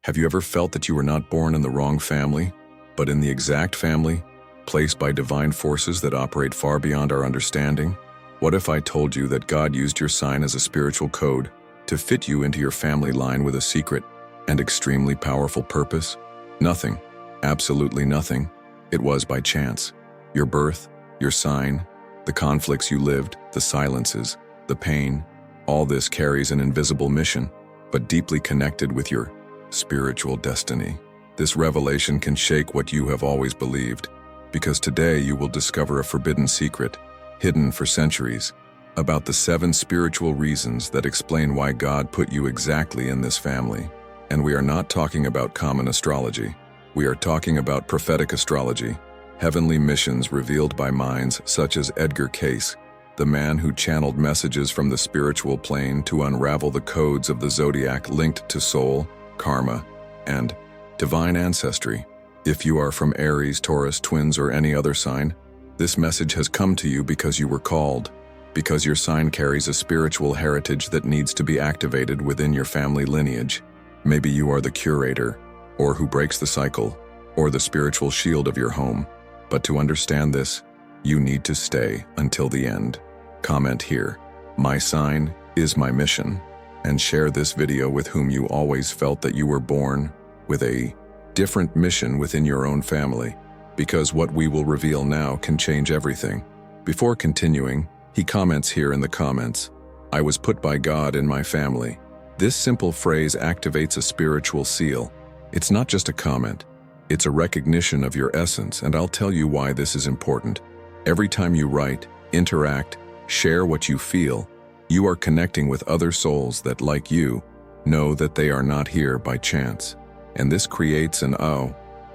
Have you ever felt that you were not born in the wrong family, but in the exact family, placed by divine forces that operate far beyond our understanding? What if I told you that God used your sign as a spiritual code to fit you into your family line with a secret and extremely powerful purpose? Nothing, absolutely nothing. It was by chance. Your birth, your sign, the conflicts you lived, the silences, the pain, all this carries an invisible mission, but deeply connected with your spiritual destiny. This revelation can shake what you have always believed, because today you will discover a forbidden secret, hidden for centuries, about the 7 spiritual reasons that explain why God put you exactly in this family. And we are not talking about common astrology. We are talking about prophetic astrology, heavenly missions revealed by minds such as Edgar Cayce, the man who channeled messages from the spiritual plane to unravel the codes of the Zodiac linked to soul, karma, and divine ancestry. If you are from Aries, Taurus, Twins, or any other sign, this message has come to you because you were called, because your sign carries a spiritual heritage that needs to be activated within your family lineage. Maybe you are the curator, or who breaks the cycle, or the spiritual shield of your home. But to understand this, you need to stay until the end. Comment here, "My sign is my mission," and share this video with whom you always felt that you were born with a different mission within your own family, because what we will reveal now can change everything. Before continuing, he comments here in the comments, "I was put by God in my family." This simple phrase activates a spiritual seal. It's not just a comment, it's a recognition of your essence, and I'll tell you why this is important. Every time you write, interact, share what you feel, you are connecting with other souls that, like you, know that they are not here by chance. And this creates an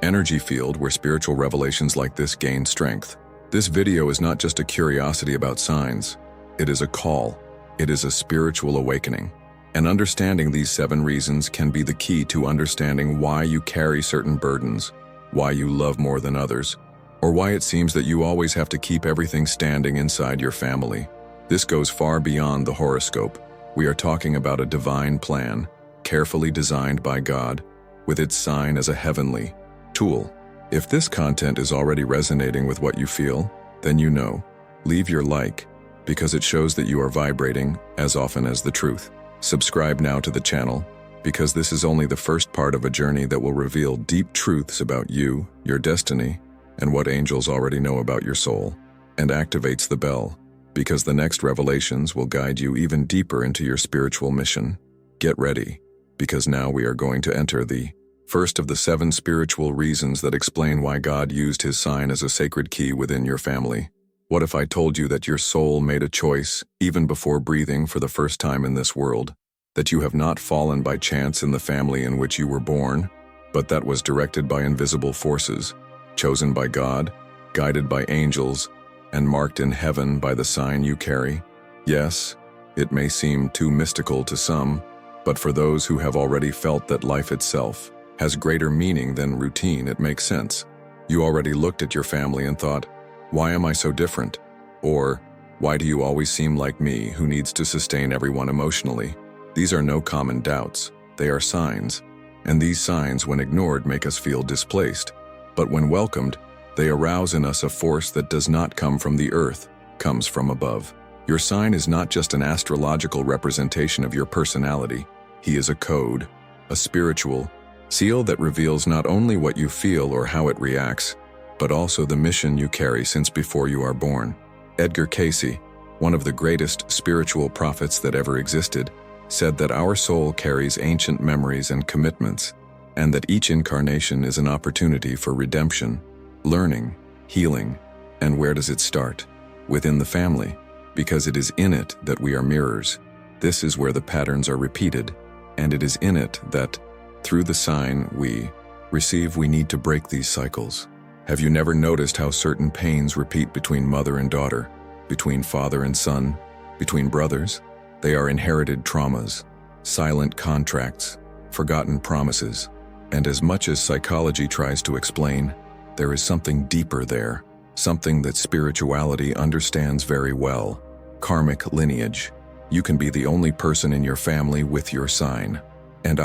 energy field where spiritual revelations like this gain strength. This video is not just a curiosity about signs. It is a call. It is a spiritual awakening. And understanding these 7 reasons can be the key to understanding why you carry certain burdens, why you love more than others, or why it seems that you always have to keep everything standing inside your family. This goes far beyond the horoscope. We are talking about a divine plan, carefully designed by God, with its sign as a heavenly tool. If this content is already resonating with what you feel, then you know. Leave your like, because it shows that you are vibrating as often as the truth. Subscribe now to the channel, because this is only the first part of a journey that will reveal deep truths about you, your destiny, and what angels already know about your soul. And activates the bell, because the next revelations will guide you even deeper into your spiritual mission. Get ready, because now we are going to enter the first of the 7 spiritual reasons that explain why God used his sign as a sacred key within your family. What if I told you that your soul made a choice, even before breathing for the first time in this world, that you have not fallen by chance in the family in which you were born, but that was directed by invisible forces, chosen by God, guided by angels, and marked in heaven by the sign you carry? Yes, it may seem too mystical to some, but for those who have already felt that life itself has greater meaning than routine, it makes sense. You already looked at your family and thought, "Why am I so different?" Or, "Why do you always seem like me, who needs to sustain everyone emotionally?" These are no common doubts. They are signs. And these signs, when ignored, make us feel displaced. But when welcomed, they arouse in us a force that does not come from the earth, comes from above. Your sign is not just an astrological representation of your personality. He is a code, a spiritual seal that reveals not only what you feel or how it reacts, but also the mission you carry since before you are born. Edgar Cayce, one of the greatest spiritual prophets that ever existed, said that our soul carries ancient memories and commitments, and that each incarnation is an opportunity for redemption, learning, healing. And where does it start? Within the family, because it is in it that we are mirrors. This is where the patterns are repeated, and it is in it that, through the sign we receive, we need to break these cycles. Have you never noticed how certain pains repeat between mother and daughter, between father and son, between brothers? They are inherited traumas, silent contracts, forgotten promises. And as much as psychology tries to explain, there is something deeper there, something that spirituality understands very well: karmic lineage. You can be the only person in your family with your sign. And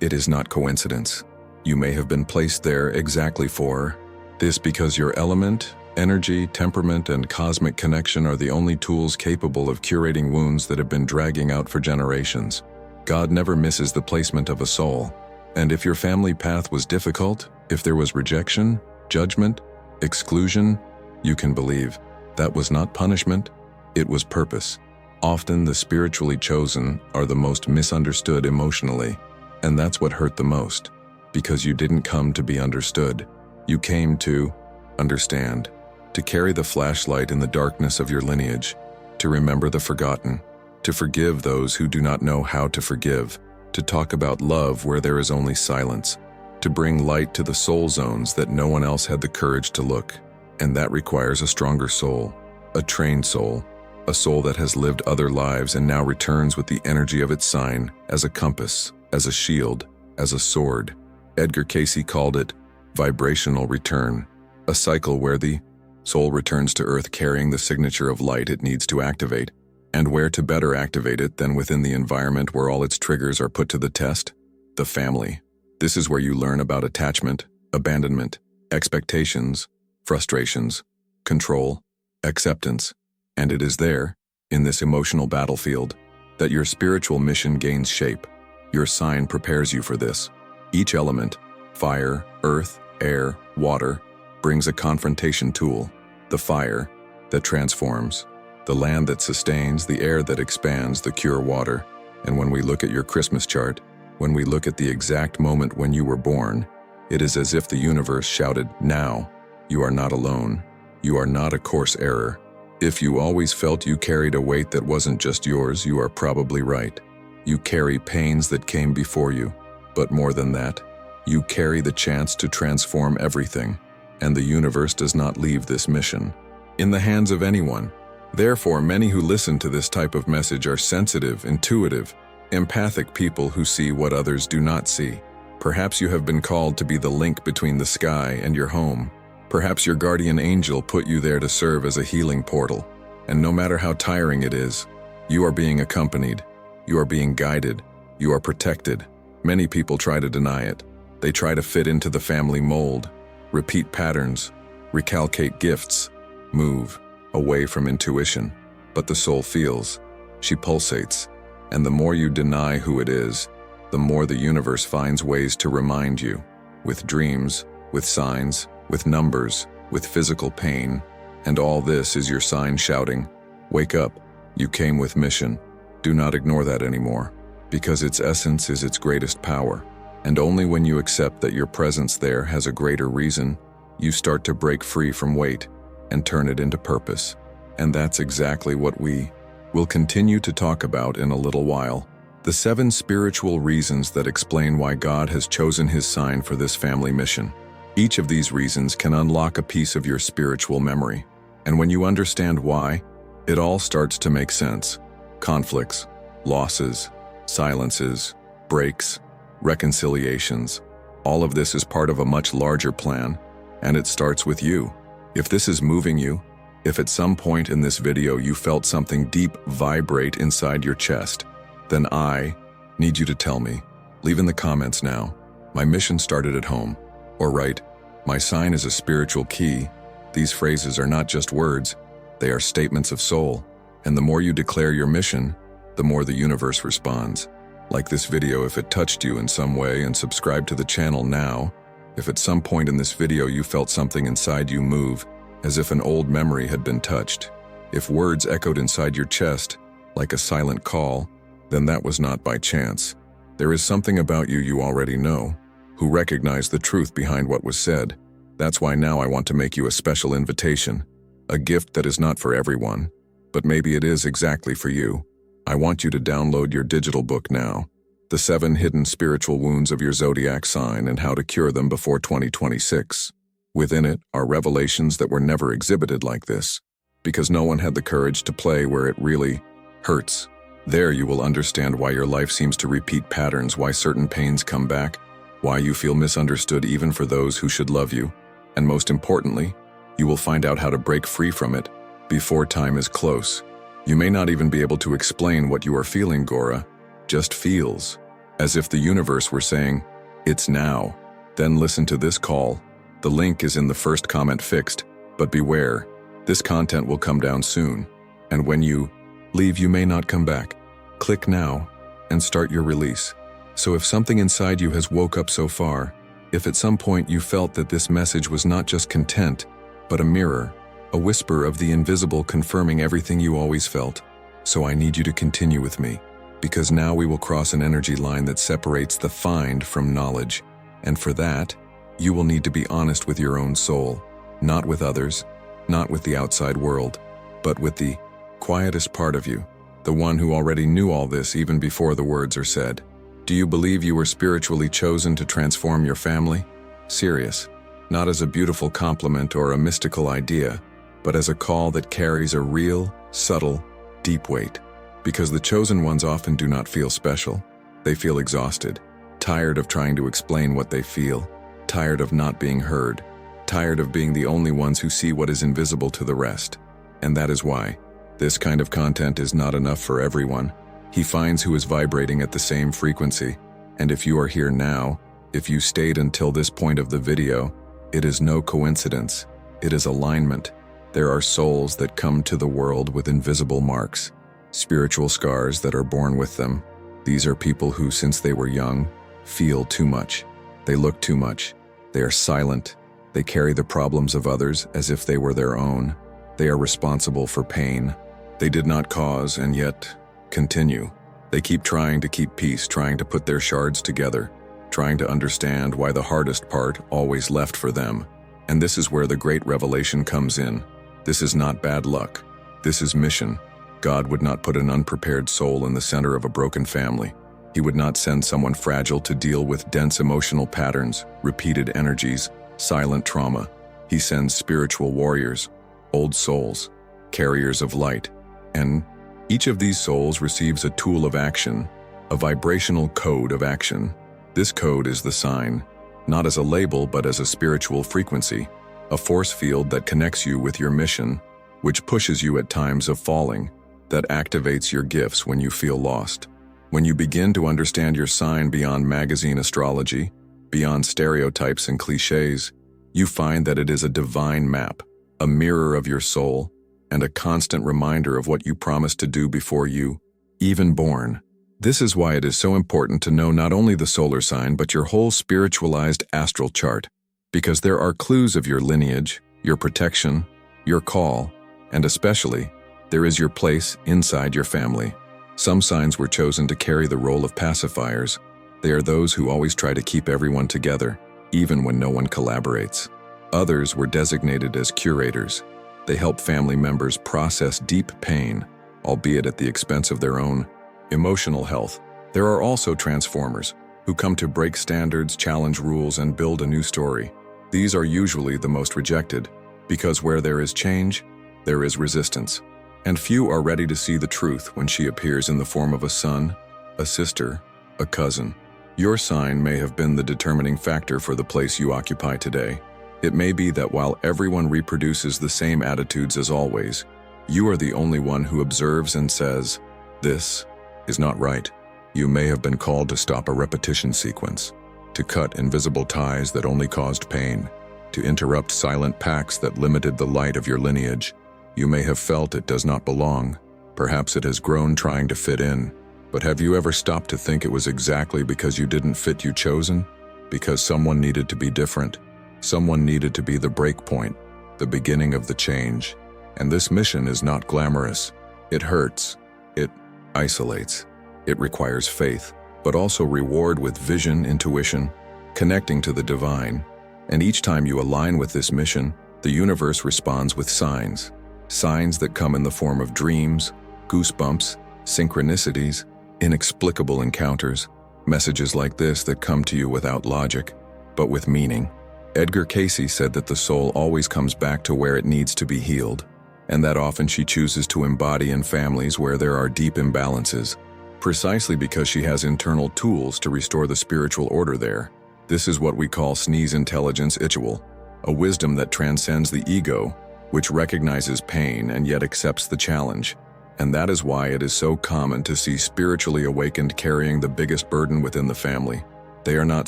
it is not coincidence. You may have been placed there exactly for this because your element, energy, temperament, and cosmic connection are the only tools capable of curating wounds that have been dragging out for generations. God never misses the placement of a soul. And if your family path was difficult, if there was rejection, judgment, exclusion, you can believe that was not punishment, it was purpose. Often the spiritually chosen are the most misunderstood emotionally, and that's what hurt the most, because you didn't come to be understood. You came to understand, to carry the flashlight in the darkness of your lineage, to remember the forgotten, to forgive those who do not know how to forgive, to talk about love where there is only silence, to bring light to the soul zones that no one else had the courage to look. And that requires a stronger soul, a trained soul, a soul that has lived other lives and now returns with the energy of its sign as a compass, as a shield, as a sword. Edgar Cayce called it vibrational return, a cycle where the soul returns to Earth carrying the signature of light it needs to activate. And where to better activate it than within the environment where all its triggers are put to the test? The family. This is where you learn about attachment, abandonment, expectations, frustrations, control, acceptance. And it is there, in this emotional battlefield, that your spiritual mission gains shape. Your sign prepares you for this. Each element, fire, earth, air, water, brings a confrontation tool. The fire that transforms, the land that sustains, the air that expands, the pure water. And when we look at your Christmas chart, when we look at the exact moment when you were born, it is as if the universe shouted, "Now, you are not alone. You are not a course error." If you always felt you carried a weight that wasn't just yours, you are probably right. You carry pains that came before you. But more than that, you carry the chance to transform everything. And the universe does not leave this mission in the hands of anyone. Therefore, many who listen to this type of message are sensitive, intuitive, empathic people who see what others do not see. Perhaps you have been called to be the link between the sky and your home. Perhaps your guardian angel put you there to serve as a healing portal. And no matter how tiring it is, you are being accompanied, you are being guided, you are protected. Many people try to deny it. They try to fit into the family mold, repeat patterns, recalcate gifts, move away from intuition. But the soul feels, she pulsates, and the more you deny who it is, the more the universe finds ways to remind you, with dreams, with signs, with numbers, with physical pain. And all this is your sign shouting, "Wake up, you came with mission." Do not ignore that anymore, because its essence is its greatest power. And only when you accept that your presence there has a greater reason, you start to break free from weight and turn it into purpose. And that's exactly what we will continue to talk about in a little while. The 7 spiritual reasons that explain why God has chosen his sign for this family mission. Each of these reasons can unlock a piece of your spiritual memory. And when you understand why, it all starts to make sense. Conflicts, losses, silences, breaks, reconciliations. All of this is part of a much larger plan, and it starts with you. If this is moving you, if at some point in this video you felt something deep vibrate inside your chest, then I need you to tell me. Leave in the comments now. My mission started at home. Or write, "My sign is a spiritual key." These phrases are not just words, they are statements of soul. And the more you declare your mission, the more the universe responds. Like this video if it touched you in some way, and subscribe to the channel now. If at some point in this video you felt something inside you move, as if an old memory had been touched. If words echoed inside your chest, like a silent call, then that was not by chance. There is something about you already know, who recognize the truth behind what was said. That's why now I want to make you a special invitation, a gift that is not for everyone, but maybe it is exactly for you. I want you to download your digital book now, The 7 Hidden Spiritual Wounds of Your Zodiac Sign and How to Cure Them Before 2026. Within it are revelations that were never exhibited like this, because no one had the courage to play where it really hurts. There you will understand why your life seems to repeat patterns, why certain pains come back, why you feel misunderstood even for those who should love you, and most importantly, you will find out how to break free from it before time is close. You may not even be able to explain what you are feeling, Gora, just feels. as if the universe were saying, "It's now." Then listen to this call. The link is in the first comment fixed, but beware, this content will come down soon, and when you leave, you may not come back. Click now and start your release. So if something inside you has woke up so far, if at some point you felt that this message was not just content, but a mirror, a whisper of the invisible confirming everything you always felt, so I need you to continue with me, because now we will cross an energy line that separates the find from knowledge, and for that, you will need to be honest with your own soul, not with others, not with the outside world, but with the quietest part of you, the one who already knew all this even before the words are said. Do you believe you were spiritually chosen to transform your family? Serious, not as a beautiful compliment or a mystical idea, but as a call that carries a real, subtle, deep weight. Because the chosen ones often do not feel special. They feel exhausted, tired of trying to explain what they feel, tired of not being heard, tired of being the only ones who see what is invisible to the rest. And that is why this kind of content is not enough for everyone. He finds who is vibrating at the same frequency. And if you are here now, if you stayed until this point of the video, it is no coincidence. It is alignment. There are souls that come to the world with invisible marks, spiritual scars that are born with them. These are people who, since they were young, feel too much. They look too much. They are silent. They carry the problems of others as if they were their own. They are responsible for pain they did not cause and yet continue. They keep trying to keep peace, trying to put their shards together, trying to understand why the hardest part always left for them. And this is where the great revelation comes in. This is not bad luck. This is mission. God would not put an unprepared soul in the center of a broken family. He would not send someone fragile to deal with dense emotional patterns, repeated energies, silent trauma. He sends spiritual warriors, old souls, carriers of light, and each of these souls receives a tool of action, a vibrational code of action. This code is the sign, not as a label but as a spiritual frequency, a force field that connects you with your mission, which pushes you at times of falling, that activates your gifts when you feel lost. When you begin to understand your sign beyond magazine astrology, beyond stereotypes and cliches, you find that it is a divine map, a mirror of your soul, and a constant reminder of what you promised to do before you, even born. This is why it is so important to know not only the solar sign but your whole spiritualized astral chart, because there are clues of your lineage, your protection, your call, and especially, there is your place inside your family. Some signs were chosen to carry the role of pacifiers. They are those who always try to keep everyone together, even when no one collaborates. Others were designated as curators. They help family members process deep pain, albeit at the expense of their own emotional health. There are also transformers, who come to break standards, challenge rules, and build a new story. These are usually the most rejected, because where there is change, there is resistance. And few are ready to see the truth when she appears in the form of a son, a sister, a cousin. Your sign may have been the determining factor for the place you occupy today. It may be that while everyone reproduces the same attitudes as always, you are the only one who observes and says, "This is not right." You may have been called to stop a repetition sequence, to cut invisible ties that only caused pain, to interrupt silent pacts that limited the light of your lineage. You may have felt it does not belong. Perhaps it has grown trying to fit in. But have you ever stopped to think it was exactly because you didn't fit you chosen? Because someone needed to be different. Someone needed to be the break point, the beginning of the change. And this mission is not glamorous. It hurts. It isolates. It requires faith, but also reward with vision, intuition, connecting to the divine. And each time you align with this mission, the universe responds with signs. Signs that come in the form of dreams, goosebumps, synchronicities, inexplicable encounters, messages like this that come to you without logic, but with meaning. Edgar Cayce said that the soul always comes back to where it needs to be healed, and that often she chooses to embody in families where there are deep imbalances, precisely because she has internal tools to restore the spiritual order there. This is what we call sneeze intelligence itual, a wisdom that transcends the ego, which recognizes pain and yet accepts the challenge. And that is why it is so common to see spiritually awakened carrying the biggest burden within the family. They are not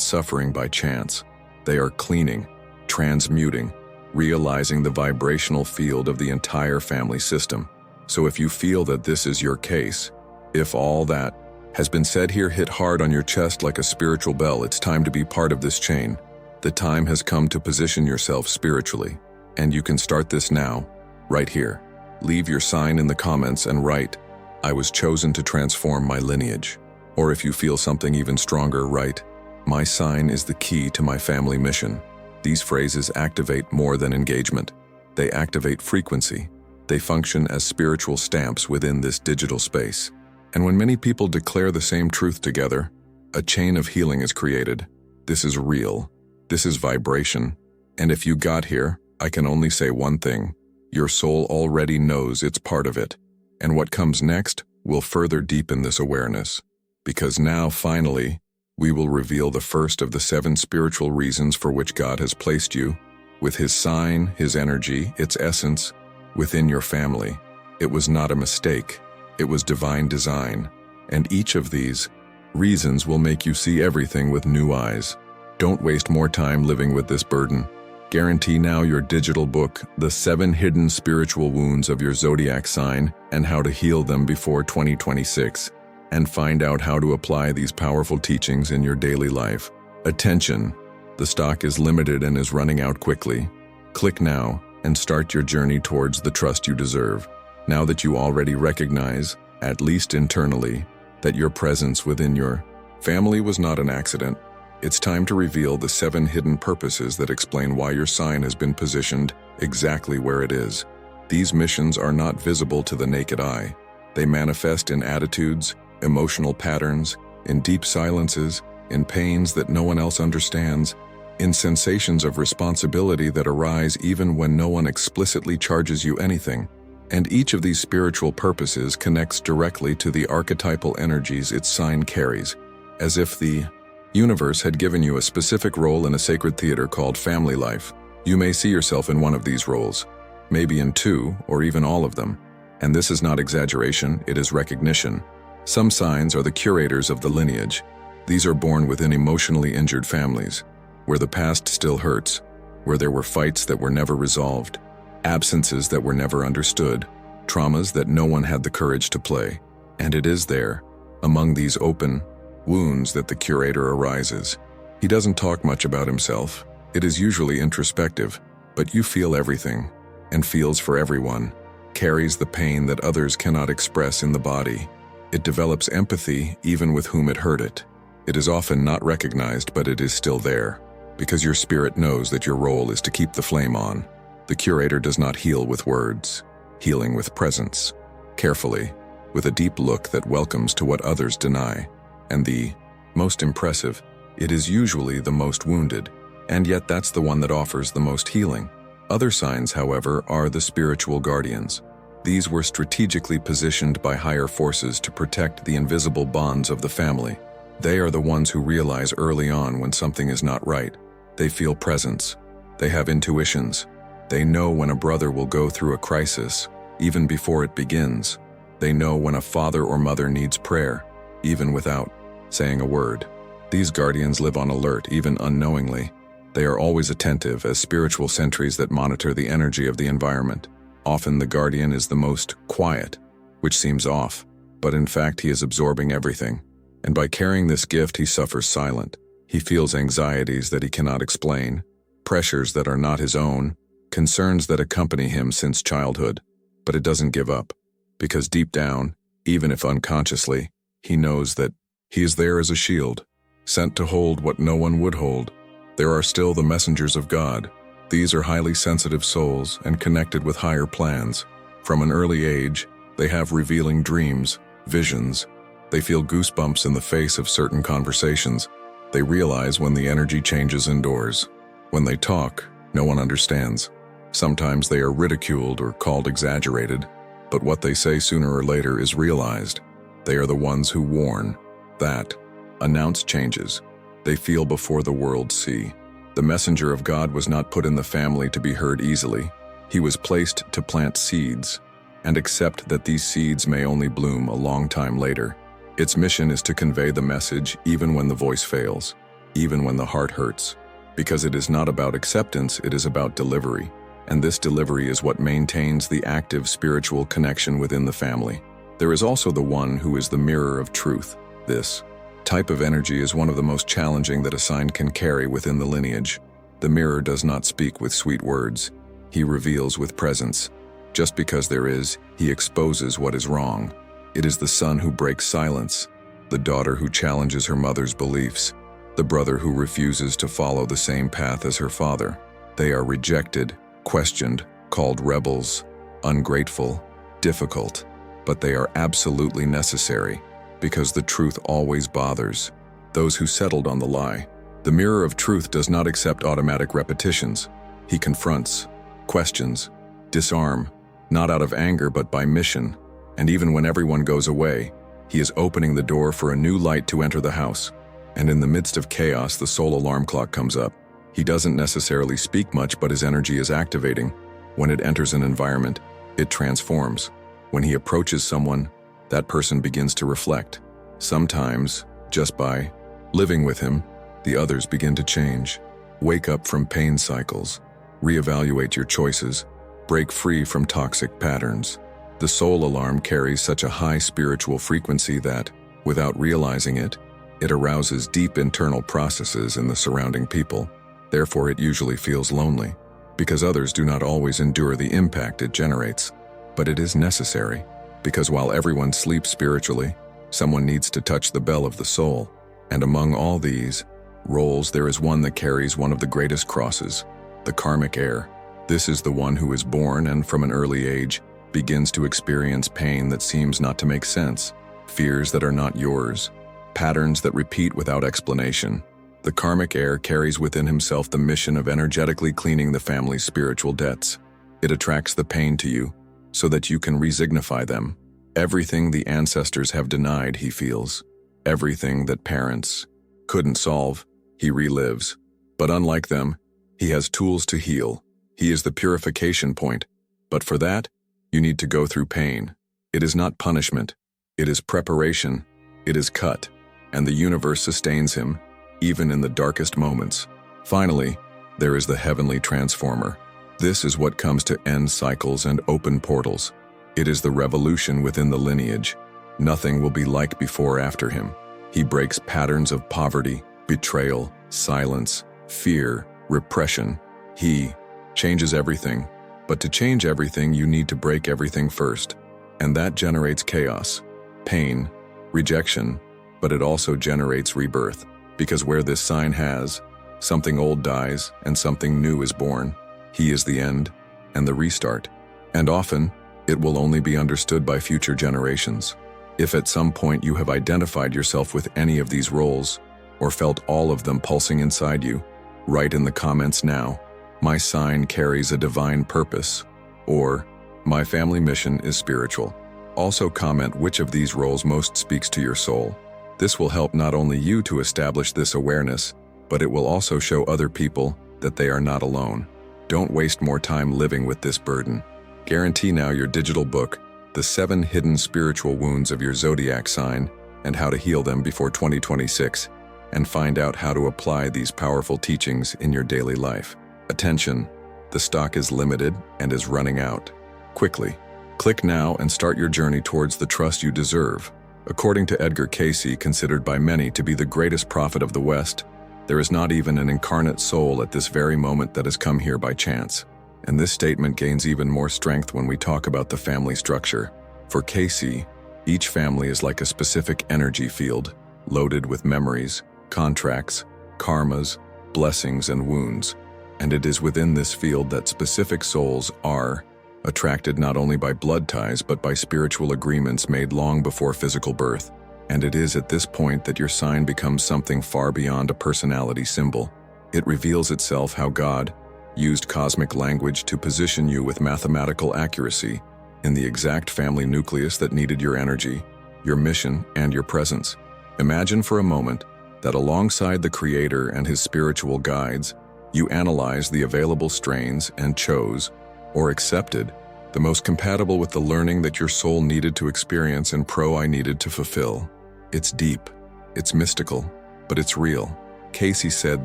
suffering by chance. They are cleaning, transmuting, realizing the vibrational field of the entire family system. So if you feel that this is your case, if all that has been said here hit hard on your chest like a spiritual bell, it's time to be part of this chain. The time has come to position yourself spiritually, and you can start this now, right here. Leave your sign in the comments and write, "I was chosen to transform my lineage." Or if you feel something even stronger, write, "My sign is the key to my family mission." These phrases activate more than engagement. They activate frequency. They function as spiritual stamps within this digital space. And when many people declare the same truth together, a chain of healing is created. This is real. This is vibration. And if you got here, I can only say one thing. Your soul already knows it's part of it. And what comes next will further deepen this awareness. Because now, finally, we will reveal the first of the 7 spiritual reasons for which God has placed you, with His sign, His energy, its essence, within your family. It was not a mistake. It was divine design. And each of these reasons will make you see everything with new eyes. Don't waste more time living with this burden. Guarantee now your digital book, The 7 Hidden Spiritual Wounds of Your Zodiac Sign and How to Heal Them Before 2026, and find out how to apply these powerful teachings in your daily life. Attention! The stock is limited and is running out quickly. Click now and start your journey towards the trust you deserve. Now that you already recognize, at least internally, that your presence within your family was not an accident, it's time to reveal the 7 hidden purposes that explain why your sign has been positioned exactly where it is. These missions are not visible to the naked eye. They manifest in attitudes, emotional patterns, in deep silences, in pains that no one else understands, in sensations of responsibility that arise even when no one explicitly charges you anything. And each of these spiritual purposes connects directly to the archetypal energies its sign carries, as if the universe had given you a specific role in a sacred theater called family life. You may see yourself in one of these roles, maybe in 2 or even all of them. And this is not exaggeration, it is recognition. Some signs are the curators of the lineage. These are born within emotionally injured families, where the past still hurts, where there were fights that were never resolved, absences that were never understood, traumas that no one had the courage to play. And it is there, among these open wounds, that the curator arises. He doesn't talk much about himself. It is usually introspective, but you feel everything, and feels for everyone, carries the pain that others cannot express in the body. It develops empathy even with whom it hurt it. It is often not recognized, but it is still there, because your spirit knows that your role is to keep the flame on. The curator does not heal with words, healing with presence, carefully, with a deep look that welcomes to what others deny. And the most impressive, it is usually the most wounded, and yet that's the one that offers the most healing. Other signs, however, are the spiritual guardians. These were strategically positioned by higher forces to protect the invisible bonds of the family. They are the ones who realize early on when something is not right. They feel presence. They have intuitions. They know when a brother will go through a crisis, even before it begins. They know when a father or mother needs prayer, even without saying a word. These guardians live on alert, even unknowingly. They are always attentive as spiritual sentries that monitor the energy of the environment. Often the guardian is the most quiet, which seems off, but in fact he is absorbing everything. And by carrying this gift, he suffers silent. He feels anxieties that he cannot explain, pressures that are not his own, concerns that accompany him since childhood. But it doesn't give up, because deep down, even if unconsciously, he knows that he is there as a shield, sent to hold what no one would hold. There are still the messengers of God. These are highly sensitive souls and connected with higher plans. From an early age, they have revealing dreams, visions. They feel goosebumps in the face of certain conversations. They realize when the energy changes indoors. When they talk, no one understands. Sometimes they are ridiculed or called exaggerated, but what they say sooner or later is realized. They are the ones who warn, that announce changes. They feel before the world see. The messenger of God was not put in the family to be heard easily. He was placed to plant seeds, and accept that these seeds may only bloom a long time later. Its mission is to convey the message even when the voice fails, even when the heart hurts. Because it is not about acceptance, it is about delivery. And this delivery is what maintains the active spiritual connection within the family. There is also the one who is the mirror of truth. This type of energy is one of the most challenging that a sign can carry within the lineage. The mirror does not speak with sweet words. He reveals with presence. Just because there is, he exposes what is wrong. It is the son who breaks silence, the daughter who challenges her mother's beliefs, the brother who refuses to follow the same path as her father. They are rejected, questioned, called rebels, ungrateful, difficult, but they are absolutely necessary, because the truth always bothers those who settled on the lie. The mirror of truth does not accept automatic repetitions. He confronts, questions, disarm, not out of anger but by mission. And even when everyone goes away, he is opening the door for a new light to enter the house. And in the midst of chaos, the soul alarm clock comes up. He doesn't necessarily speak much, but his energy is activating. When it enters an environment, it transforms. When he approaches someone, that person begins to reflect. Sometimes, just by living with him, the others begin to change. Wake up from pain cycles. Reevaluate your choices. Break free from toxic patterns. The soul alarm carries such a high spiritual frequency that, without realizing it, it arouses deep internal processes in the surrounding people. Therefore, it usually feels lonely, because others do not always endure the impact it generates. But it is necessary, because while everyone sleeps spiritually, someone needs to touch the bell of the soul. And among all these roles, there is one that carries one of the greatest crosses, the karmic heir. This is the one who is born and from an early age begins to experience pain that seems not to make sense, fears that are not yours, patterns that repeat without explanation. The karmic heir carries within himself the mission of energetically cleaning the family's spiritual debts. It attracts the pain to you so that you can resignify them. Everything the ancestors have denied, he feels. Everything that parents couldn't solve, he relives. But unlike them, he has tools to heal. He is the purification point. But for that, you need to go through pain. It is not punishment. It is preparation. It is cut. And the universe sustains him, even in the darkest moments. Finally, there is the heavenly transformer. This is what comes to end cycles and open portals. It is the revolution within the lineage. Nothing will be like before or after him. He breaks patterns of poverty, betrayal, silence, fear, repression. He changes everything. But to change everything, you need to break everything first. And that generates chaos, pain, rejection, but it also generates rebirth. Because where this sign has, something old dies and something new is born. He is the end and the restart. And often, it will only be understood by future generations. If at some point you have identified yourself with any of these roles, or felt all of them pulsing inside you, write in the comments now, "My sign carries a divine purpose," or "My family mission is spiritual." Also comment which of these roles most speaks to your soul. This will help not only you to establish this awareness, but it will also show other people that they are not alone. Don't waste more time living with this burden. Guarantee now your digital book, The 7 Hidden Spiritual Wounds of Your Zodiac Sign and How to Heal Them Before 2026, and find out how to apply these powerful teachings in your daily life. Attention, the stock is limited and is running out. Quickly, click now and start your journey towards the trust you deserve. According to Edgar Cayce, considered by many to be the greatest prophet of the West, there is not even an incarnate soul at this very moment that has come here by chance. And this statement gains even more strength when we talk about the family structure. For Cayce, each family is like a specific energy field, loaded with memories, contracts, karmas, blessings, and wounds. And it is within this field that specific souls are attracted not only by blood ties but by spiritual agreements made long before physical birth. And it is at this point that your sign becomes something far beyond a personality symbol. It reveals itself how God used cosmic language to position you with mathematical accuracy in the exact family nucleus that needed your energy, your mission, and your presence. Imagine for a moment that alongside the Creator and his spiritual guides, you analyzed the available strains and chose, or accepted, the most compatible with the learning that your soul needed to experience and I needed to fulfill. It's deep, it's mystical, but it's real. Cayce said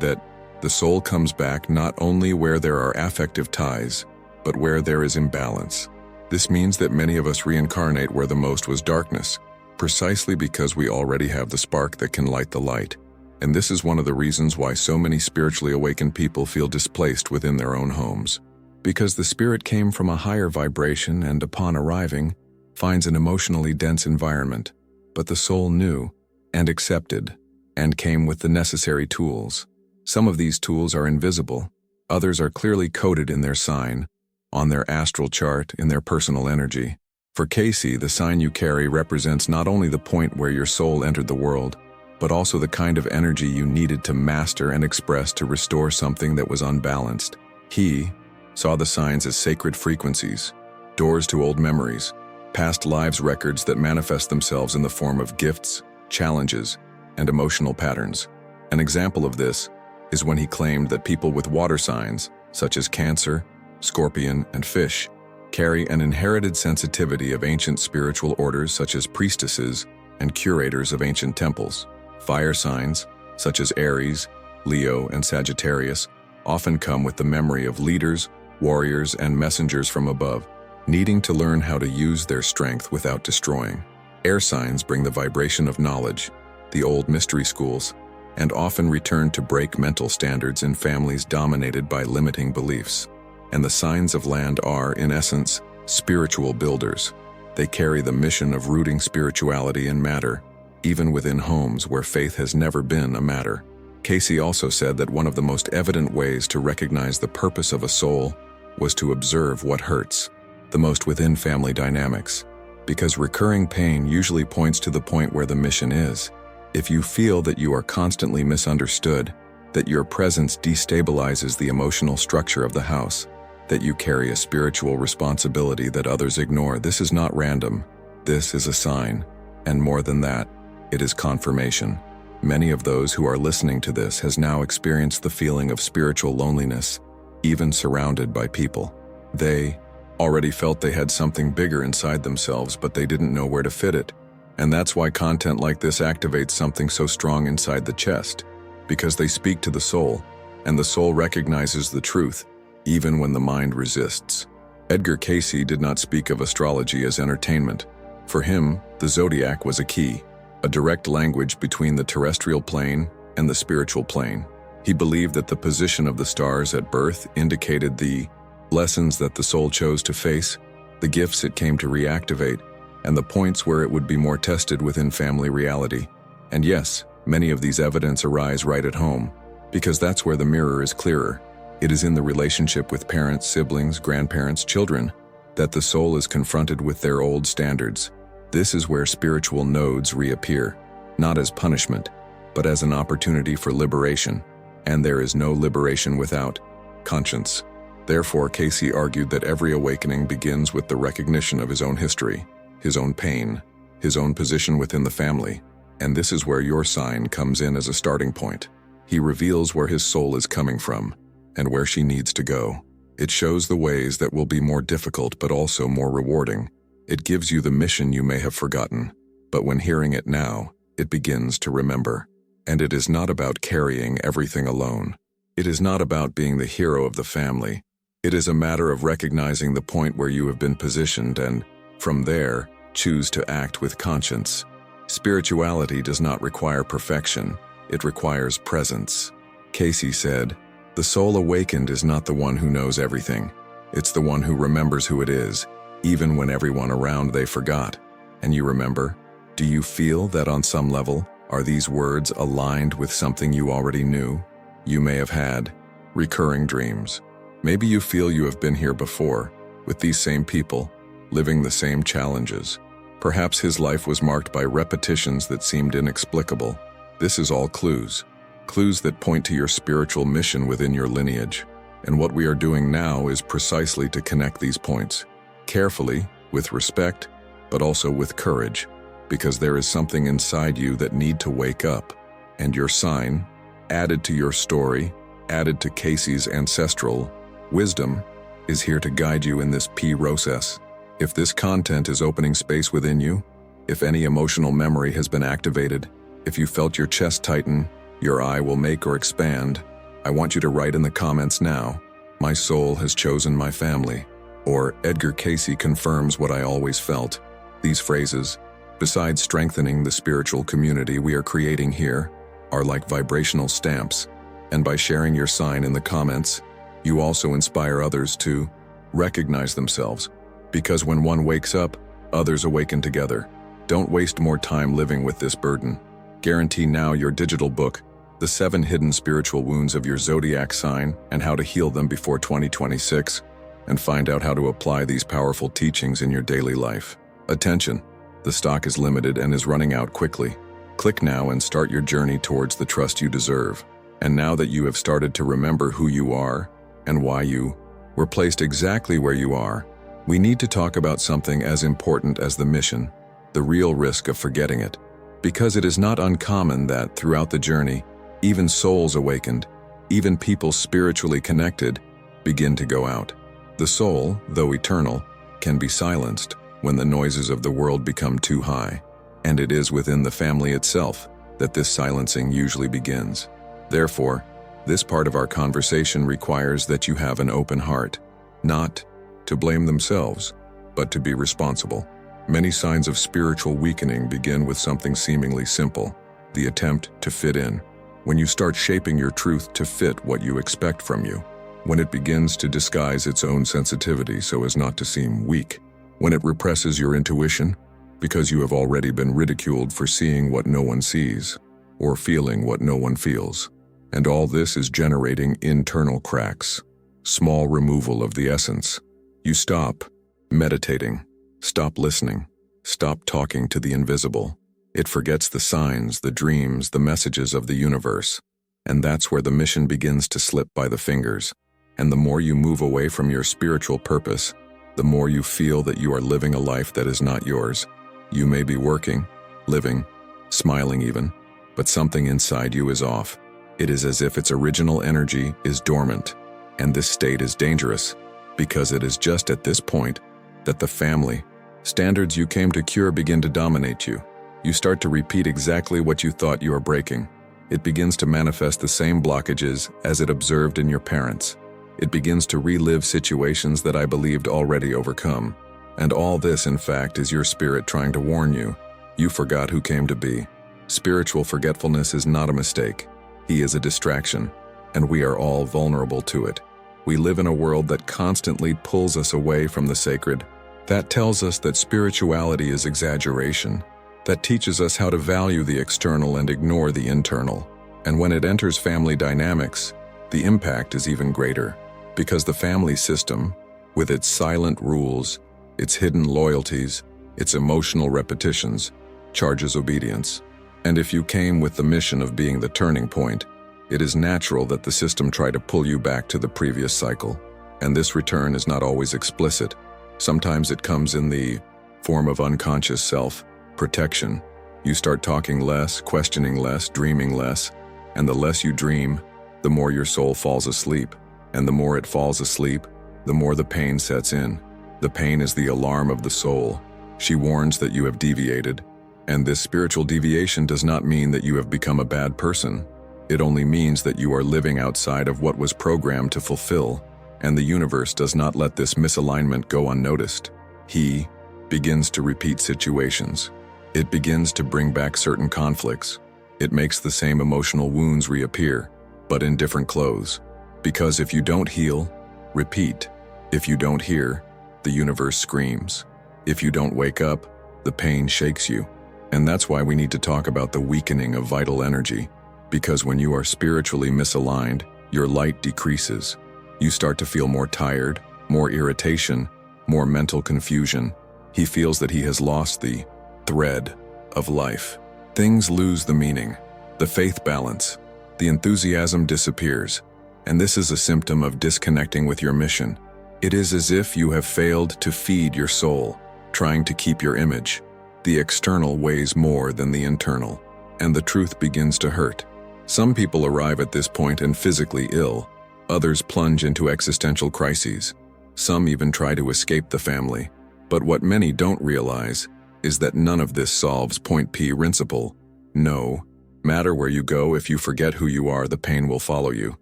that the soul comes back not only where there are affective ties, but where there is imbalance. This means that many of us reincarnate where the most was darkness, precisely because we already have the spark that can light the light. And this is one of the reasons why so many spiritually awakened people feel displaced within their own homes. Because the spirit came from a higher vibration and, upon arriving, finds an emotionally dense environment. But the soul knew, and accepted, and came with the necessary tools. Some of these tools are invisible, others are clearly coded in their sign, on their astral chart, in their personal energy. For Cayce, the sign you carry represents not only the point where your soul entered the world, but also the kind of energy you needed to master and express to restore something that was unbalanced. He saw the signs as sacred frequencies, doors to old memories, past lives records that manifest themselves in the form of gifts, challenges, and emotional patterns. An example of this is when he claimed that people with water signs, such as Cancer, Scorpion, and Fish, carry an inherited sensitivity of ancient spiritual orders such as priestesses and curators of ancient temples. Fire signs, such as Aries, Leo, and Sagittarius, often come with the memory of leaders, warriors, and messengers from above, needing to learn how to use their strength without destroying. Air signs bring the vibration of knowledge, the old mystery schools, and often return to break mental standards in families dominated by limiting beliefs. And the signs of land are, in essence, spiritual builders. They carry the mission of rooting spirituality in matter, even within homes where faith has never been a matter. Cayce also said that one of the most evident ways to recognize the purpose of a soul was to observe what hurts the most within family dynamics, because recurring pain usually points to the point where the mission is. If you feel that you are constantly misunderstood, that your presence destabilizes the emotional structure of the house, that you carry a spiritual responsibility that others ignore, this is not random. This is a sign. And more than that, it is confirmation. Many of those who are listening to this has now experienced the feeling of spiritual loneliness, even surrounded by people. They already felt they had something bigger inside themselves, but they didn't know where to fit it. And that's why content like this activates something so strong inside the chest, because they speak to the soul, and the soul recognizes the truth, even when the mind resists. Edgar Cayce did not speak of astrology as entertainment. For him, the Zodiac was a key, a direct language between the terrestrial plane and the spiritual plane. He believed that the position of the stars at birth indicated the lessons that the soul chose to face, the gifts it came to reactivate, and the points where it would be more tested within family reality. And yes, many of these evidence arise right at home, because that's where the mirror is clearer. It is in the relationship with parents, siblings, grandparents, children, that the soul is confronted with their old standards. This is where spiritual nodes reappear, not as punishment, but as an opportunity for liberation. And there is no liberation without conscience. Therefore, Cayce argued that every awakening begins with the recognition of his own history, his own pain, his own position within the family. And this is where your sign comes in as a starting point. He reveals where his soul is coming from and where she needs to go. It shows the ways that will be more difficult but also more rewarding. It gives you the mission you may have forgotten, but when hearing it now, it begins to remember. And it is not about carrying everything alone. It is not about being the hero of the family. It is a matter of recognizing the point where you have been positioned and, from there, choose to act with conscience. Spirituality does not require perfection, it requires presence. Cayce said, "The soul awakened is not the one who knows everything. It's the one who remembers who it is, even when everyone around they forgot. And you remember? Do you feel that on some level, are these words aligned with something you already knew? You may have had recurring dreams. Maybe you feel you have been here before, with these same people, living the same challenges. Perhaps his life was marked by repetitions that seemed inexplicable. This is all clues. Clues that point to your spiritual mission within your lineage. And what we are doing now is precisely to connect these points. Carefully, with respect, but also with courage, because there is something inside you that need to wake up. And your sign, added to your story, added to Cayce's ancestral wisdom, is here to guide you in this process. If this content is opening space within you, if any emotional memory has been activated, if you felt your chest tighten, your eye will make or expand, I want you to write in the comments now, "My soul has chosen my family," or "Edgar Cayce confirms what I always felt." These phrases, besides strengthening the spiritual community we are creating here, are like vibrational stamps, and by sharing your sign in the comments, you also inspire others to recognize themselves, because when one wakes up, others awaken together. Don't waste more time living with this burden. Guarantee now your digital book, The 7 Hidden Spiritual Wounds of Your Zodiac Sign and How to Heal Them Before 2026, and find out how to apply these powerful teachings in your daily life. Attention, the stock is limited and is running out quickly. Click now and start your journey towards the trust you deserve. And now that you have started to remember who you are and why you were placed exactly where you are, we need to talk about something as important as the mission, the real risk of forgetting it. Because it is not uncommon that throughout the journey, even souls awakened, even people spiritually connected, begin to go out. The soul, though eternal, can be silenced when the noises of the world become too high, and it is within the family itself that this silencing usually begins. Therefore, this part of our conversation requires that you have an open heart, not to blame themselves, but to be responsible. Many signs of spiritual weakening begin with something seemingly simple, the attempt to fit in. When you start shaping your truth to fit what you expect from you, when it begins to disguise its own sensitivity so as not to seem weak, when it represses your intuition because you have already been ridiculed for seeing what no one sees or feeling what no one feels. And all this is generating internal cracks, small removal of the essence. You stop meditating, stop listening, stop talking to the invisible. It forgets the signs, the dreams, the messages of the universe. And that's where the mission begins to slip by the fingers. And the more you move away from your spiritual purpose, the more you feel that you are living a life that is not yours. You may be working, living, smiling even, but something inside you is off. It is as if its original energy is dormant, and this state is dangerous, because it is just at this point that the family standards you came to cure begin to dominate you. You start to repeat exactly what you thought you were breaking. It begins to manifest the same blockages as it observed in your parents. It begins to relive situations that I believed already overcome. And all this, in fact, is your spirit trying to warn you. You forgot who came to be. Spiritual forgetfulness is not a mistake. He is a distraction, and we are all vulnerable to it. We live in a world that constantly pulls us away from the sacred. That tells us that spirituality is exaggeration. That teaches us how to value the external and ignore the internal. And when it enters family dynamics, the impact is even greater. Because the family system, with its silent rules, its hidden loyalties, its emotional repetitions, charges obedience. And if you came with the mission of being the turning point, it is natural that the system try to pull you back to the previous cycle. And this return is not always explicit. Sometimes it comes in the form of unconscious self-protection. You start talking less, questioning less, dreaming less, and the less you dream, the more your soul falls asleep. And the more it falls asleep, the more the pain sets in. The pain is the alarm of the soul. She warns that you have deviated. And this spiritual deviation does not mean that you have become a bad person. It only means that you are living outside of what was programmed to fulfill. And the universe does not let this misalignment go unnoticed. He begins to repeat situations. It begins to bring back certain conflicts. It makes the same emotional wounds reappear, but in different clothes. Because if you don't heal, repeat. If you don't hear, the universe screams. If you don't wake up, the pain shakes you. And that's why we need to talk about the weakening of vital energy. Because when you are spiritually misaligned, your light decreases. You start to feel more tired, more irritation, more mental confusion. He feels that he has lost the thread of life. Things lose the meaning, the faith balance, the enthusiasm disappears. And this is a symptom of disconnecting with your mission. It is as if you have failed to feed your soul, trying to keep your image. The external weighs more than the internal, and the truth begins to hurt. Some people arrive at this point and physically ill. Others plunge into existential crises. Some even try to escape the family. But what many don't realize is that none of this solves point P principle. No matter where you go, if you forget who you are, the pain will follow you.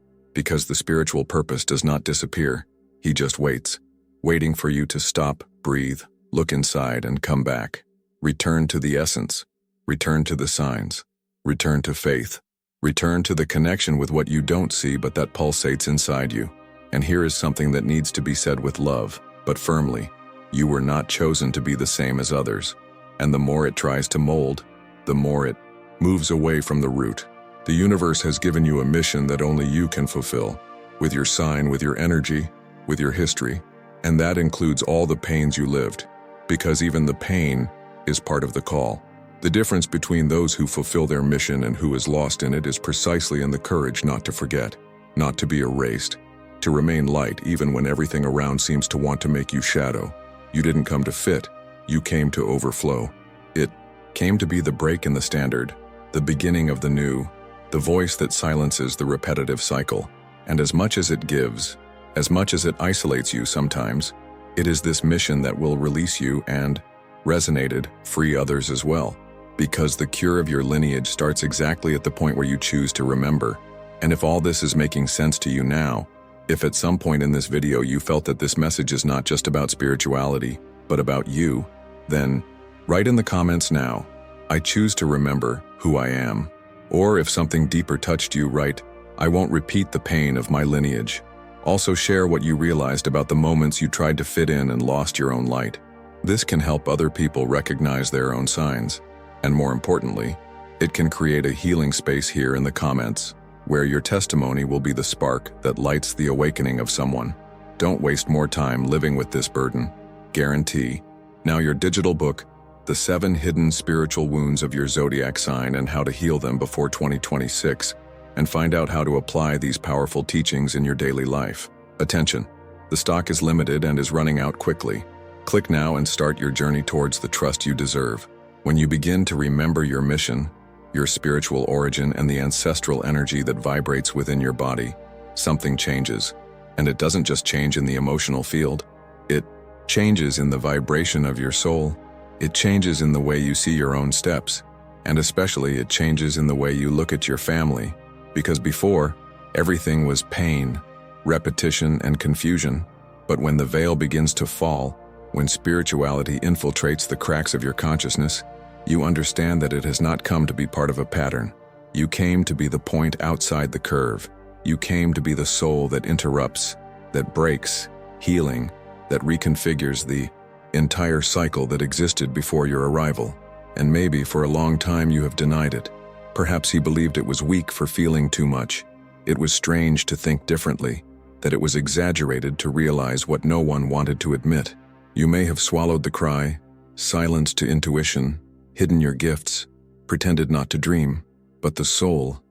Because the spiritual purpose does not disappear. He just waits, waiting for you to stop, breathe, look inside, and come back. Return to the essence. Return to the signs. Return to faith. Return to the connection with what you don't see but that pulsates inside you. And here is something that needs to be said with love, but firmly. You were not chosen to be the same as others. And the more it tries to mold, the more it moves away from the root. The universe has given you a mission that only you can fulfill, with your sign, with your energy, with your history, and that includes all the pains you lived, because even the pain is part of the call. The difference between those who fulfill their mission and who is lost in it is precisely in the courage not to forget, not to be erased, to remain light even when everything around seems to want to make you shadow. You didn't come to fit, you came to overflow. It came to be the break in the standard, the beginning of the new, the voice that silences the repetitive cycle. And as much as it gives, as much as it isolates you sometimes, it is this mission that will release you and, resonated, free others as well. Because the cure of your lineage starts exactly at the point where you choose to remember. And if all this is making sense to you now, if at some point in this video you felt that this message is not just about spirituality, but about you, then write in the comments now, I choose to remember who I am. Or if something deeper touched you, write, I won't repeat the pain of my lineage. Also share what you realized about the moments you tried to fit in and lost your own light. This can help other people recognize their own signs. And more importantly, it can create a healing space here in the comments, where your testimony will be the spark that lights the awakening of someone. Don't waste more time living with this burden. Guarantee. Now your digital book, The 7 Hidden Spiritual Wounds of Your Zodiac Sign and How to Heal Them Before 2026, and find out how to apply these powerful teachings in your daily life. Attention, the stock is limited and is running out quickly. Click now and start your journey towards the trust you deserve. When you begin to remember your mission, your spiritual origin, and the ancestral energy that vibrates within your body, something changes. And it doesn't just change in the emotional field. It changes in the vibration of your soul. It changes in the way you see your own steps. And especially it changes in the way you look at your family. Because before, everything was pain, repetition, and confusion. But when the veil begins to fall, when spirituality infiltrates the cracks of your consciousness, you understand that it has not come to be part of a pattern. You came to be the point outside the curve. You came to be the soul that interrupts, that breaks, healing, that reconfigures the entire cycle that existed before your arrival. And maybe for a long time you have denied it. Perhaps he believed it was weak for feeling too much. It was strange to think differently, that it was exaggerated to realize what no one wanted to admit. You may have swallowed the cry, silenced to intuition, hidden your gifts, pretended not to dream. But the soul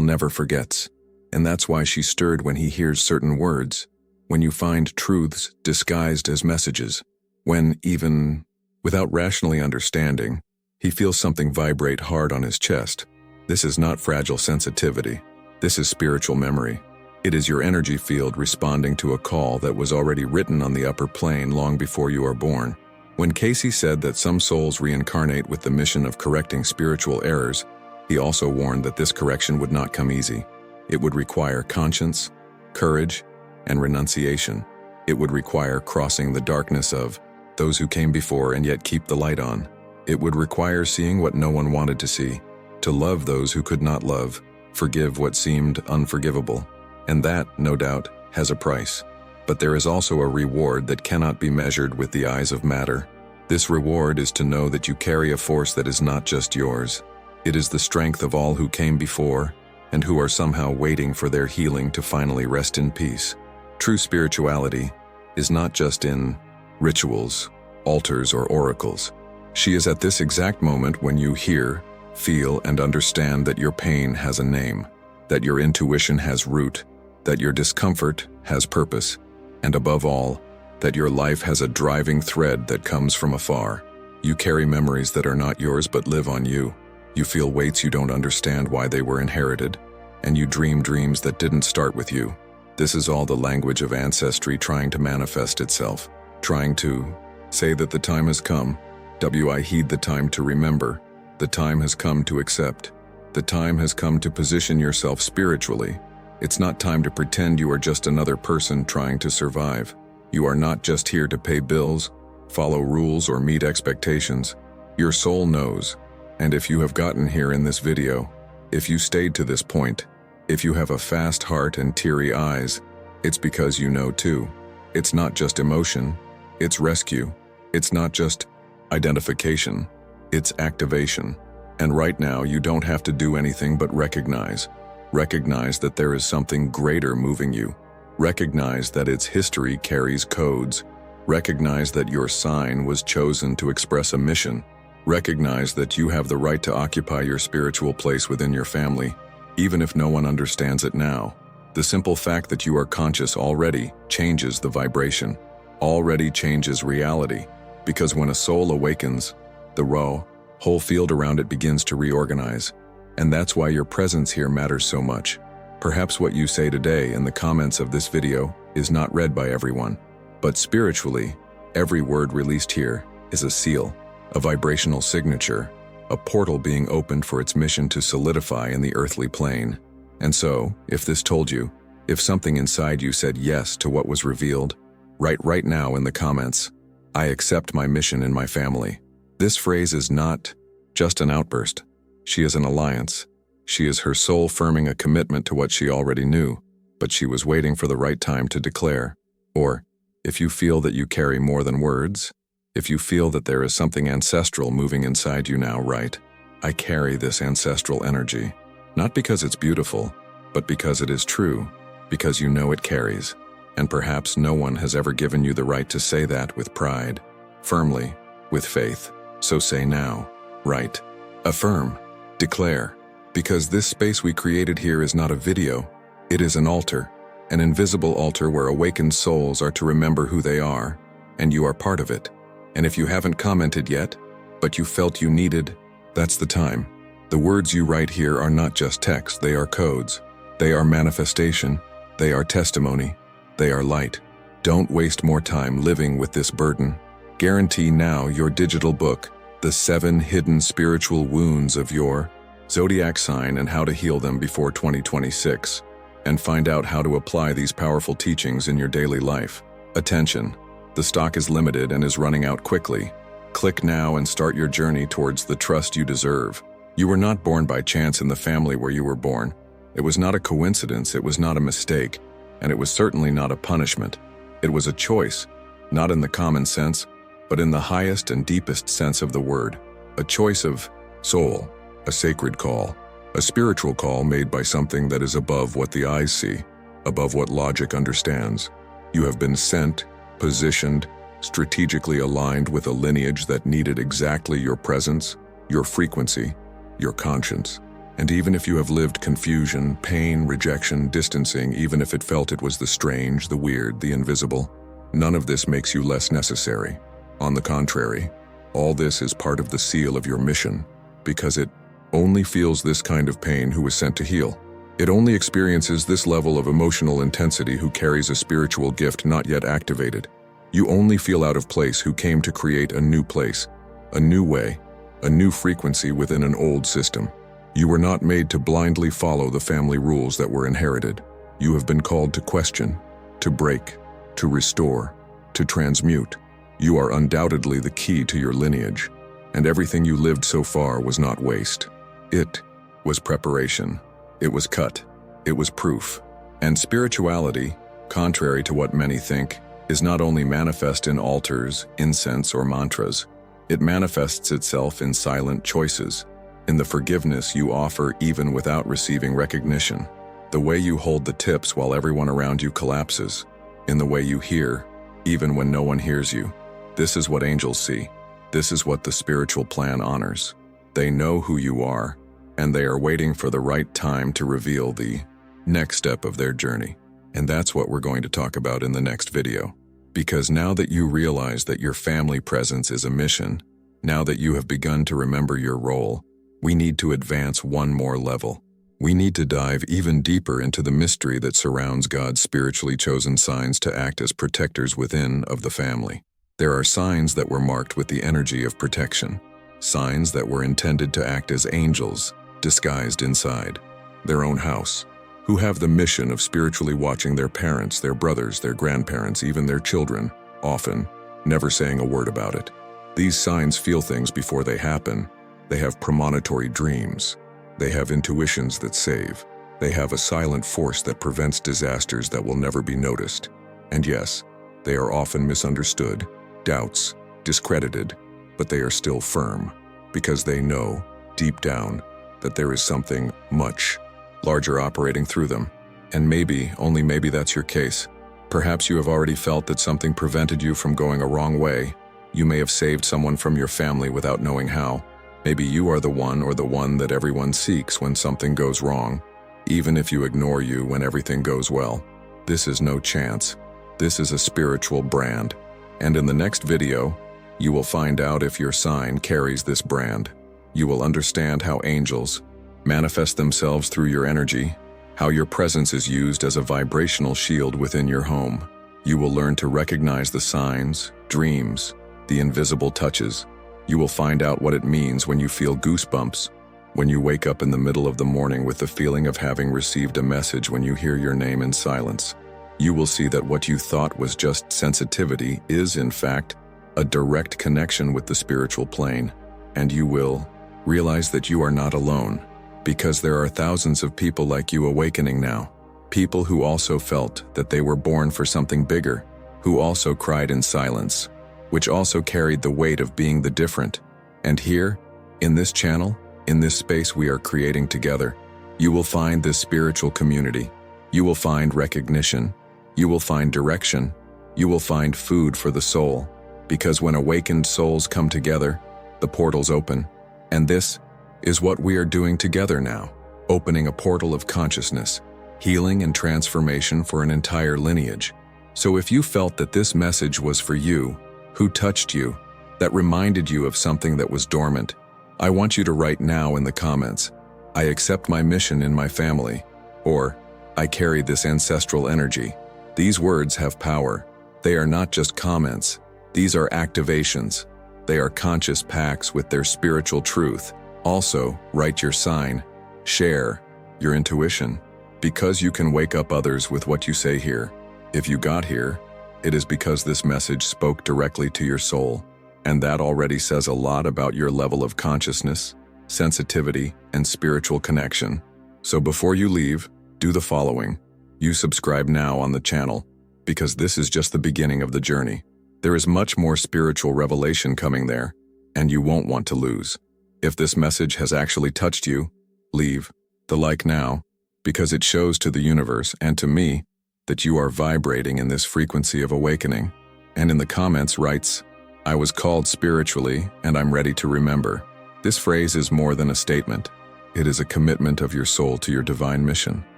never forgets. And that's why she stirred when he hears certain words, when you find truths disguised as messages, when even without rationally understanding, he feels something vibrate hard on his chest. This is not fragile sensitivity. This is spiritual memory. It is your energy field responding to a call that was already written on the upper plane long before you are born. When Cayce said that some souls reincarnate with the mission of correcting spiritual errors, he also warned that this correction would not come easy. It would require conscience, courage, and renunciation. It would require crossing the darkness of those who came before and yet keep the light on. It would require seeing what no one wanted to see, to love those who could not love, forgive what seemed unforgivable. And that, no doubt, has a price. But there is also a reward that cannot be measured with the eyes of matter. This reward is to know that you carry a force that is not just yours. It is the strength of all who came before and who are somehow waiting for their healing to finally rest in peace. True spirituality is not just in rituals, altars, or oracles. She is at this exact moment when you hear, feel, and understand that your pain has a name, that your intuition has root, that your discomfort has purpose, and above all, that your life has a driving thread that comes from afar. You carry memories that are not yours but live on you. You feel weights you don't understand why they were inherited, and you dream dreams that didn't start with you. This is all the language of ancestry trying to manifest itself, trying to say that the time has come. I heed the time to remember. The time has come to accept. The time has come to position yourself spiritually. It's not time to pretend you are just another person trying to survive. You are not just here to pay bills, follow rules, or meet expectations. Your soul knows. And if you have gotten here in this video, if you stayed to this point, if you have a fast heart and teary eyes, it's because you know too. It's not just emotion, it's rescue. It's not just identification, it's activation. And right now, you don't have to do anything but recognize. Recognize that there is something greater moving you. Recognize that its history carries codes. Recognize that your sign was chosen to express a mission. Recognize that you have the right to occupy your spiritual place within your family, even if no one understands it now. The simple fact that you are conscious already changes the vibration, already changes reality, because when a soul awakens, the whole field around it begins to reorganize. And that's why your presence here matters so much. Perhaps what you say today in the comments of this video is not read by everyone, but spiritually, every word released here is a seal, a vibrational signature, a portal being opened for its mission to solidify in the earthly plane. And so, if this told you, if something inside you said yes to what was revealed, write right now in the comments, "I accept my mission in my family." This phrase is not just an outburst. She is an alliance. She is her soul firming a commitment to what she already knew, but she was waiting for the right time to declare. Or, if you feel that you carry more than words, if you feel that there is something ancestral moving inside you now, write, "I carry this ancestral energy." Not because it's beautiful, but because it is true, because you know it carries. And perhaps no one has ever given you the right to say that with pride, firmly, with faith. So say now, write, affirm, declare. Because this space we created here is not a video, it is an altar, an invisible altar where awakened souls are to remember who they are, and you are part of it. And if you haven't commented yet, but you felt you needed, that's the time. The words you write here are not just text, they are codes. They are manifestation, they are testimony, they are light. Don't waste more time living with this burden. Guarantee now your digital book, The 7 Hidden Spiritual Wounds of Your Zodiac Sign and How to Heal Them Before 2026, and find out how to apply these powerful teachings in your daily life. Attention, the stock is limited and is running out quickly. Click now and start your journey towards the trust you deserve. You were not born by chance in the family where you were born. It was not a coincidence, it was not a mistake, and it was certainly not a punishment. It was a choice, not in the common sense, but in the highest and deepest sense of the word. A choice of soul, a sacred call, a spiritual call made by something that is above what the eyes see, above what logic understands. You have been sent, positioned, strategically aligned with a lineage that needed exactly your presence, your frequency, your conscience. And even if you have lived confusion, pain, rejection, distancing, even if it felt it was the strange, the weird, the invisible, none of this makes you less necessary. On the contrary, all this is part of the seal of your mission, because it only feels this kind of pain who is sent to heal. It only experiences this level of emotional intensity who carries a spiritual gift not yet activated. You only feel out of place who came to create a new place, a new way, a new frequency within an old system. You were not made to blindly follow the family rules that were inherited. You have been called to question, to break, to restore, to transmute. You are undoubtedly the key to your lineage, and everything you lived so far was not waste. It was preparation. It was cut. It was proof. And spirituality, contrary to what many think, is not only manifest in altars, incense, or mantras. It manifests itself in silent choices, in the forgiveness you offer even without receiving recognition, the way you hold the tips while everyone around you collapses, in the way you hear, even when no one hears you. This is what angels see. This is what the spiritual plan honors. They know who you are, and they are waiting for the right time to reveal the next step of their journey. And that's what we're going to talk about in the next video. Because now that you realize that your family presence is a mission, now that you have begun to remember your role, we need to advance one more level. we need to dive even deeper into the mystery that surrounds God's spiritually chosen signs to act as protectors within of the family. There are signs that were marked with the energy of protection, signs that were intended to act as angels, disguised inside their own house, who have the mission of spiritually watching their parents, their brothers, their grandparents, even their children, often never saying a word about it. These signs feel things before they happen. They have premonitory dreams. They have intuitions that save. They have a silent force that prevents disasters that will never be noticed. And yes, they are often misunderstood, doubts, discredited, but they are still firm, because they know, deep down, that there is something much larger operating through them. And maybe, only maybe that's your case. Perhaps you have already felt that something prevented you from going a wrong way. You may have saved someone from your family without knowing how. Maybe you are the one or the one that everyone seeks when something goes wrong, even if you ignore you when everything goes well. This is no chance. This is a spiritual brand. And in the next video, you will find out if your sign carries this brand. You will understand how angels manifest themselves through your energy, how your presence is used as a vibrational shield within your home. You will learn to recognize the signs, dreams, the invisible touches. You will find out what it means when you feel goosebumps, when you wake up in the middle of the morning with the feeling of having received a message when you hear your name in silence. You will see that what you thought was just sensitivity is, in fact, a direct connection with the spiritual plane. And you will realize that you are not alone, because there are thousands of people like you awakening now. People who also felt that they were born for something bigger, who also cried in silence, which also carried the weight of being the different. And here, in this channel, in this space we are creating together, you will find this spiritual community. You will find recognition. You will find direction. You will find food for the soul. Because when awakened souls come together, the portals open. And this is what we are doing together now, opening a portal of consciousness, healing and transformation for an entire lineage. So if you felt that this message was for you, who touched you, that reminded you of something that was dormant, I want you to write now in the comments, I accept my mission in my family, or I carry this ancestral energy. These words have power. They are not just comments. These are activations. They are conscious pacts with their spiritual truth. Also, write your sign. Share your intuition, because you can wake up others with what you say here. If you got here, it is because this message spoke directly to your soul, and that already says a lot about your level of consciousness, sensitivity, and spiritual connection. So before you leave, do the following. You subscribe now on the channel, because this is just the beginning of the journey. There is much more spiritual revelation coming there, and you won't want to lose. If this message has actually touched you, leave the like now, because it shows to the universe and to me that you are vibrating in this frequency of awakening. And in the comments writes, I was called spiritually and I'm ready to remember. This phrase is more than a statement. It is a commitment of your soul to your divine mission.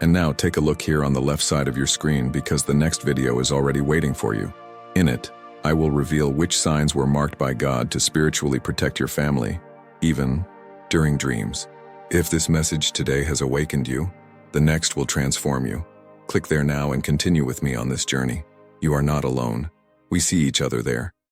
And now take a look here on the left side of your screen, because the next video is already waiting for you. In it, I will reveal which signs were marked by God to spiritually protect your family, even during dreams. If this message today has awakened you, the next will transform you. Click there now and continue with me on this journey. You are not alone. We see each other there.